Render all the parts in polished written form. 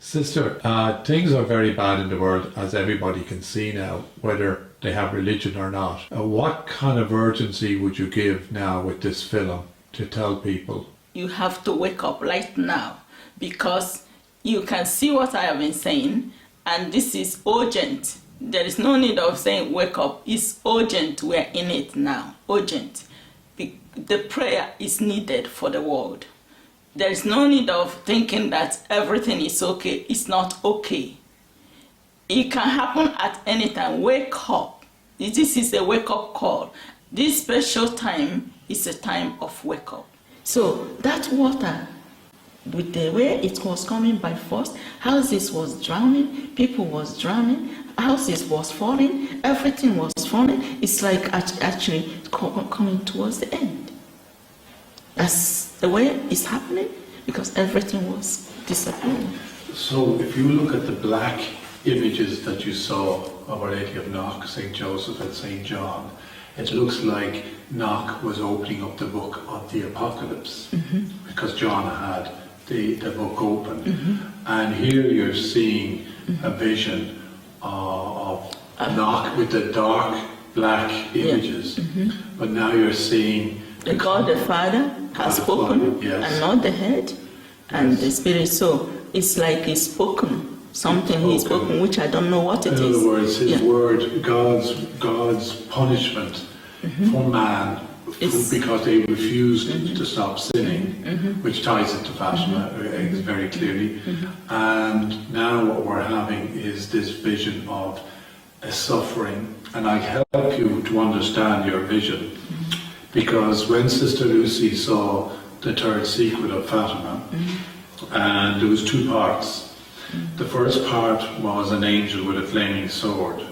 Sister, things are very bad in the world, as everybody can see now, whether they have religion or not. What kind of urgency would you give now with this film to tell people? You have to wake up right now, because you can see what I have been saying, and this is urgent. There is no need of saying wake up. It's urgent. We're in it now. Urgent. The prayer is needed for the world. There is no need of thinking that everything is okay. It's not okay. It can happen at any time. Wake up. This is a wake-up call. This special time is a time of wake-up. So that water, with the way it was coming by force, houses was drowning, people was drowning, houses was falling, everything was falling. It's like actually coming towards the end. That's the way it's happening, because everything was disappearing. So if you look at the black images that you saw of Our Lady of Knock, St. Joseph and St. John, it looks like Knock was opening up the book of the Apocalypse, because John had the book open. And here you're seeing a vision of Knock with the dark black images, but now you're seeing the God the Father has spoken, and not the head, and the Spirit. So it's like He's spoken, something He's spoken, which I don't know what it is. In other words, His word, God's punishment for man, because they refused to stop sinning, which ties into Fatima very clearly. And now what we're having is this vision of a suffering, and I help you to understand your vision. Because when Sister Lucy saw the third secret of Fatima, and there was two parts. The first part was an angel with a flaming sword.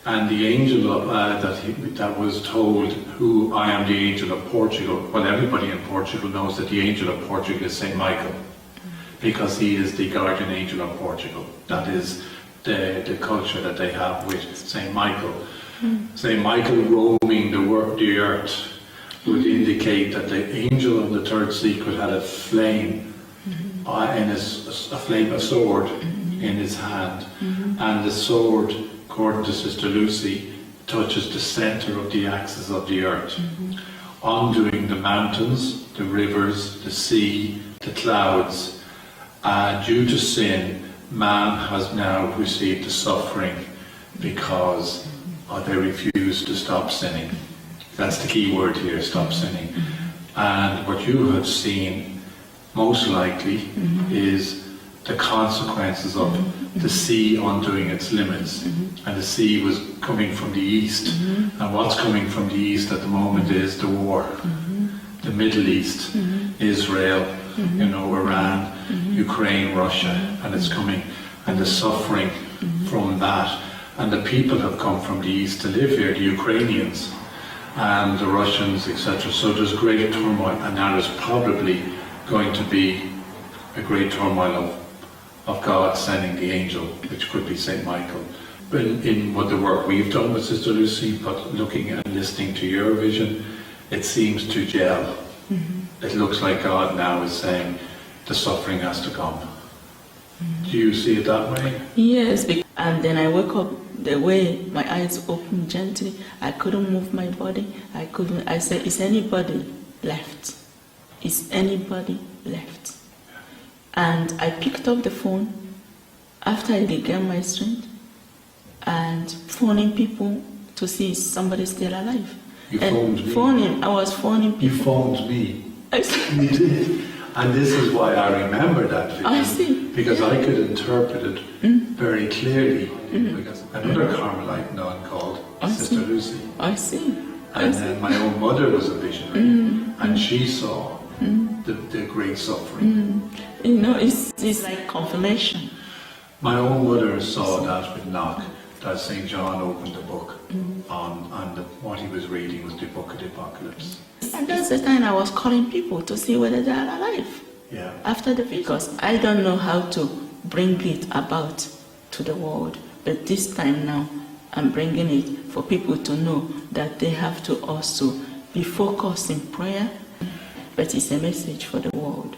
And the angel that was told, who I am the angel of Portugal. Well, everybody in Portugal knows that the angel of Portugal is St. Michael, because he is the guardian angel of Portugal. That is the culture that they have with St. Michael. St. Michael roaming the earth would indicate that the angel of the third secret had a flame, a sword in his hand, and the sword, according to Sister Lucy, touches the center of the axis of the earth, undoing the mountains, the rivers, the sea, the clouds. Due to sin, man has now received the suffering because they refuse to stop sinning. That's the key word here, stop sinning. And what you have seen, most likely, is the consequences of the sea undoing its limits. And the sea was coming from the east. And what's coming from the east at the moment is the war. The Middle East, Israel, Iran, Ukraine, Russia, and it's coming. And the suffering from that. And the people have come from the east to live here, the Ukrainians and the Russians, etc. So there's great turmoil, and now there's probably going to be a great turmoil of God sending the angel, which could be St. Michael. But in what the work we've done with Sister Lucy, but looking and listening to your vision, it seems to gel. It looks like God now is saying the suffering has to come. Do you see it that way? Yes, and then I woke up the way my eyes opened gently. I couldn't move my body. I said, is anybody left? Is anybody left? And I picked up the phone after I regained my strength and phoning people to see if somebody still alive. You phoned me? I was phoning people. You phoned me? You did. And this is why I remember that vision. I see. Because I could interpret it very clearly. Because another Carmelite nun called Sister Lucy. I see. And then my own mother was a visionary, and she saw the great suffering. It's like confirmation. My own mother saw that with Knock, that St. John opened the book and what he was reading was the book of the Apocalypse. And that's the time I was calling people to see whether they are alive. Yeah. After the video, because I don't know how to bring it about to the world, but this time now I'm bringing it for people to know that they have to also be focused in prayer, but it's a message for the world.